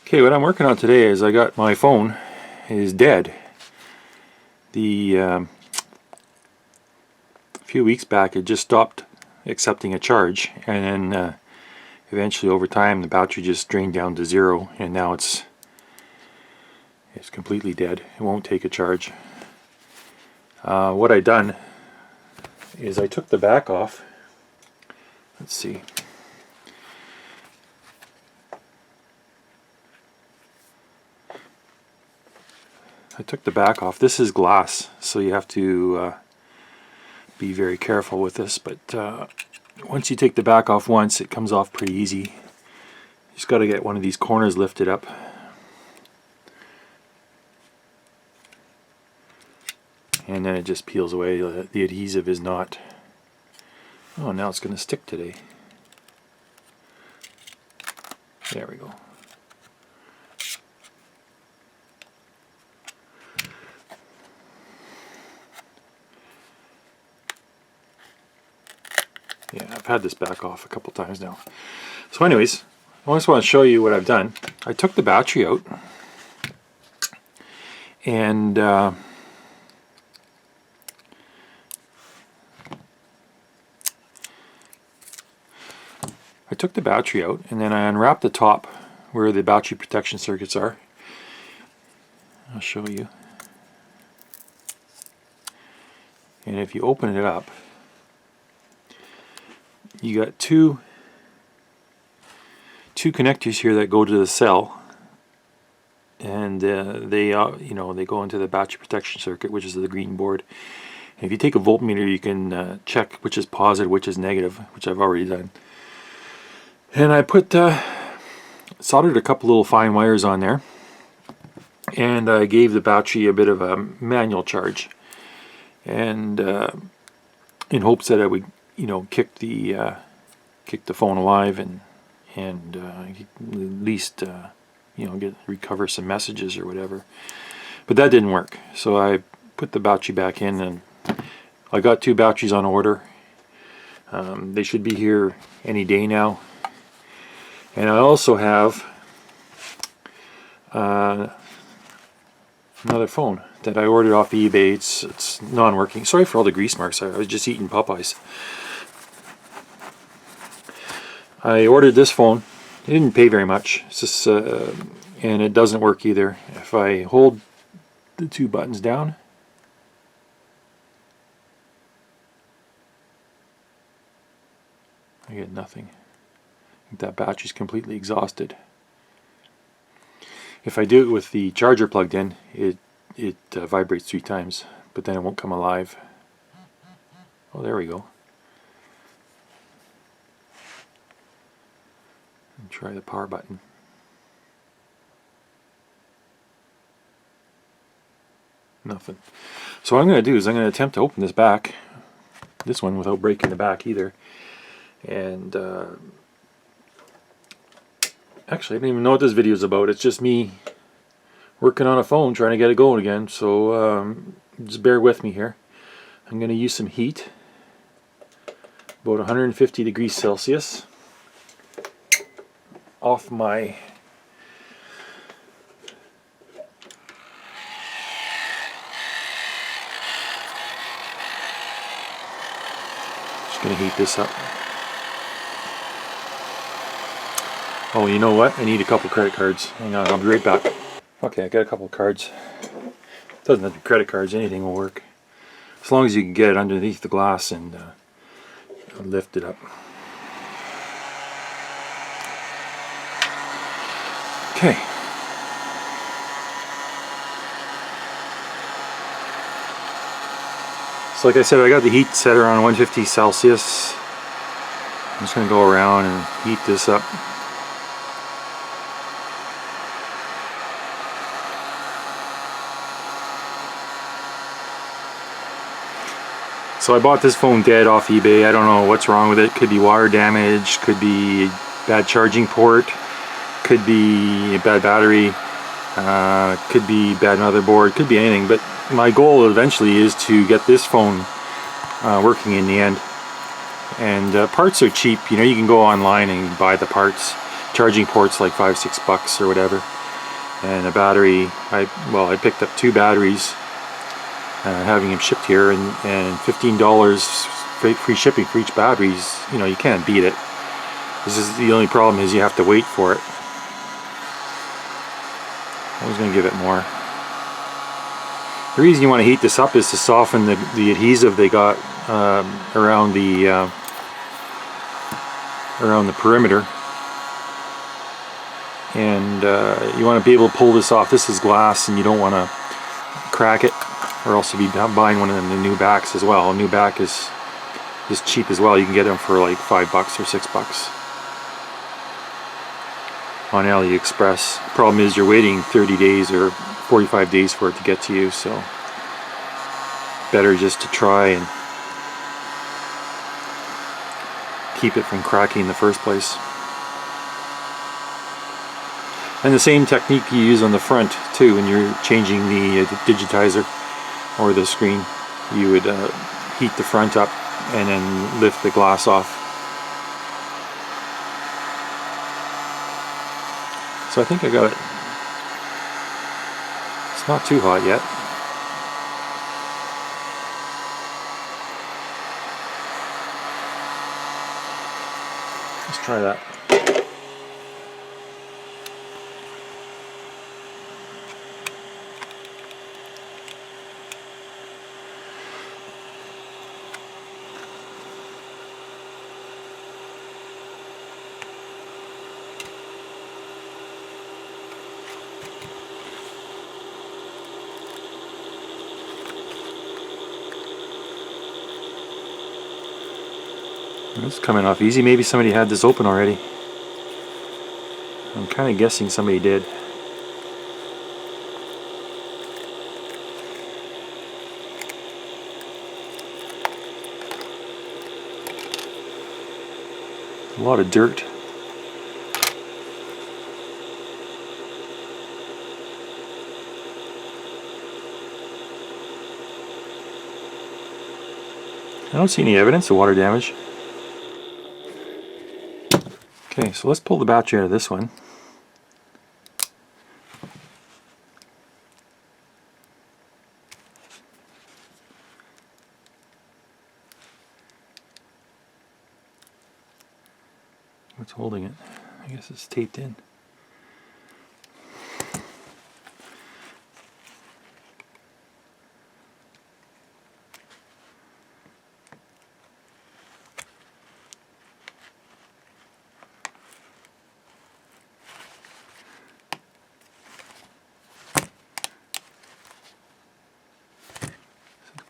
Okay, what I'm working on today is I got my phone is dead. A few weeks back it just stopped accepting a charge, and then eventually over time the battery just drained down to 0, and now it's completely dead. It won't take a charge. What I done is I took the back off. Let's see. I took the back off. This is glass, so you have to be very careful with this, but once you take the back off once, it comes off pretty easy. You just got to get one of these corners lifted up. And then it just peels away. The adhesive is not... Oh, now it's going to stick today. There we go. Yeah, I've had this back off a couple times now. So anyways, I just want to show you what I've done. I took the battery out, and I took the battery out, and then I unwrapped the top where the battery protection circuits are. I'll show you. And if you open it up, you got two connectors here that go to the cell, and they go into the battery protection circuit, which is the green board. And if you take a voltmeter, you can check which is positive, which is negative, which I've already done. And I put soldered a couple little fine wires on there, and I gave the battery a bit of a manual charge, and in hopes that I would kick the phone alive and at least recover some messages or whatever. But that didn't work, so I put the battery back in, and I got 2 batteries on order. They should be here any day now. And I also have another phone that I ordered off eBay. It's non-working. Sorry for all the grease marks. I was just eating Popeyes. I ordered this phone. I didn't pay very much. It's just, and it doesn't work either. If I hold the 2 buttons down, I get nothing. I think that battery's completely exhausted. If I do it with the charger plugged in, it vibrates 3 times, but then it won't come alive. Oh, there we go. And try the power button. Nothing. So what I'm going to do is I'm going to attempt to open this one without breaking the back either. And actually, I don't even know what this video is about. It's just me working on a phone trying to get it going again. So just bear with me here. I'm going to use some heat, about 150 degrees Celsius, off my just going to heat this up. Oh, you know what? I need a couple credit cards. Hang on, I'll be right back. Okay, I got a couple cards. Doesn't have to be credit cards, anything will work. As long as you can get it underneath the glass and lift it up. Okay. So like I said, I got the heat set around 150 Celsius. I'm just going to go around and heat this up. So I bought this phone dead off eBay. I don't know what's wrong with it. Could be wire damage, could be a bad charging port, could be a bad battery, could be bad motherboard, could be anything. But my goal eventually is to get this phone working in the end. And parts are cheap. You know, you can go online and buy the parts. Charging ports like $5-6 or whatever. and a battery. I picked up 2 batteries, having them shipped here, and $15 free shipping for each batteries. You know, you can't beat it. This is the only problem, is you have to wait for it. I was going to give it more. The reason you want to heat this up is to soften the adhesive they got around the perimeter, and you want to be able to pull this off. This is glass, and you don't want to crack it, or else you'll be buying one of the new backs as well. A new back is cheap as well. You can get them for like $5 or $6 on AliExpress. Problem is, you're waiting 30 days or 45 days for it to get to you, so better just to try and keep it from cracking in the first place. And the same technique you use on the front too when you're changing the digitizer or the screen. You would heat the front up and then lift the glass off. So I think I got it. It's not too hot yet. Let's try that. It's coming off easy. Maybe somebody had this open already. I'm kind of guessing somebody did. A lot of dirt. I don't see any evidence of water damage. Okay, so let's pull the battery out of this one. What's holding it? I guess it's taped in.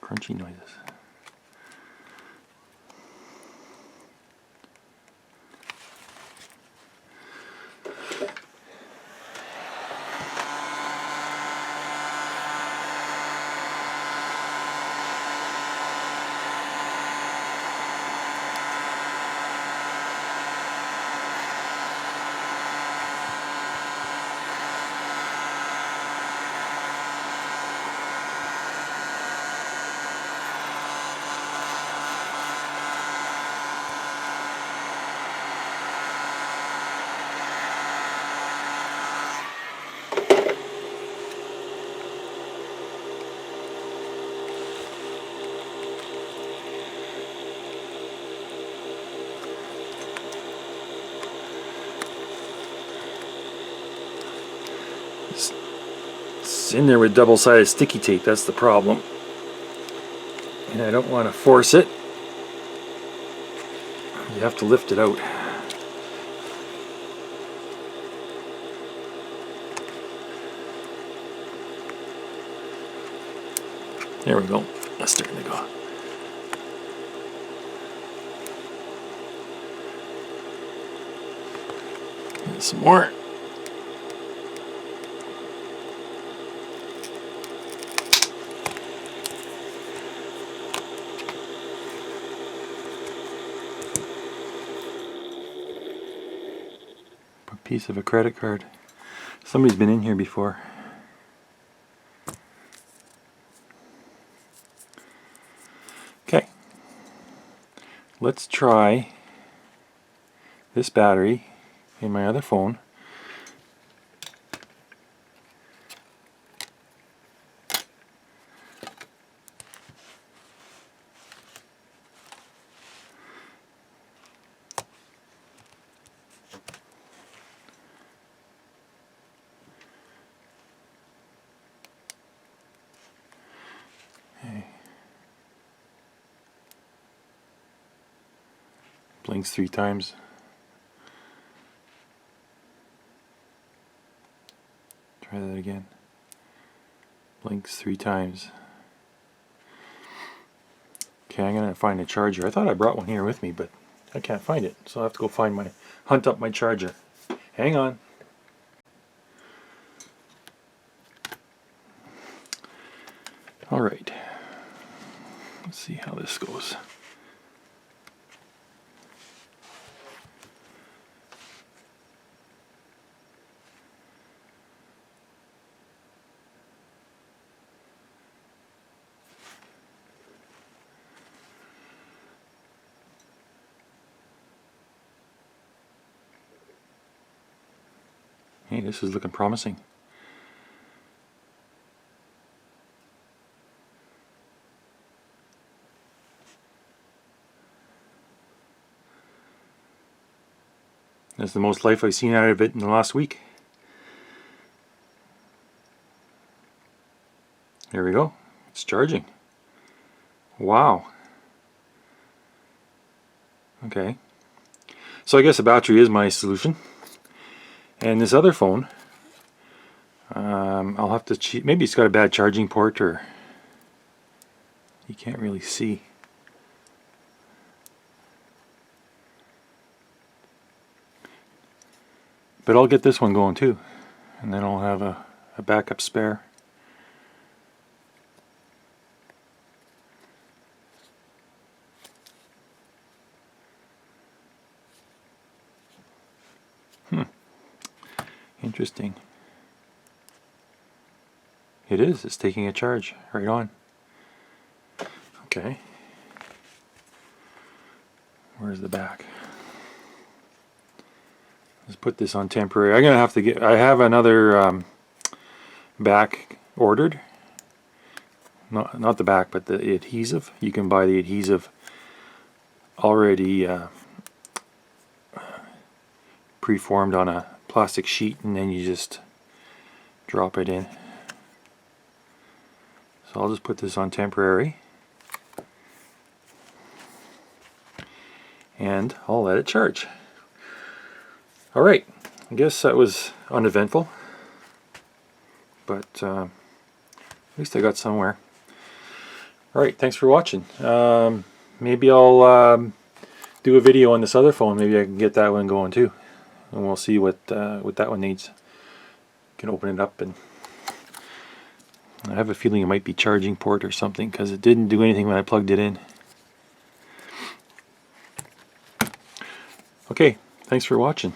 Crunchy noises. It's in there with double-sided sticky tape, that's the problem. And I don't want to force it. You have to lift it out. There we go. That's starting to go. And some more. A piece of a credit card. Somebody's been in here before. Okay. Let's try this battery in my other phone. Blinks 3 times. Try that again. Blinks 3 times. Okay, I'm gonna find a charger. I thought I brought one here with me, but I can't find it, so I'll have to go hunt up my charger. Hang on. All right. Let's see how this goes. Hey, this is looking promising. That's the most life I've seen out of it in the last week. There we go. It's charging. Wow. Okay. So I guess a battery is my solution. And this other phone, I'll have to cheat. Maybe it's got a bad charging port, or you can't really see. But I'll get this one going too, and then I'll have a backup spare. Interesting. It is. It's taking a charge right on. Okay. Where's the back? Let's put this on temporary. I'm gonna have to get. I have another back ordered. Not the back, but the adhesive. You can buy the adhesive already preformed on a plastic sheet, and then you just drop it in. So I'll just put this on temporary, and I'll let it charge. Alright, I guess that was uneventful, but at least I got somewhere. Alright, thanks for watching. Maybe I'll do a video on this other phone. Maybe I can get that one going too, and we'll see what that one needs. Can open it up, and I have a feeling it might be charging port or something, because it didn't do anything when I plugged it in. Okay, thanks for watching.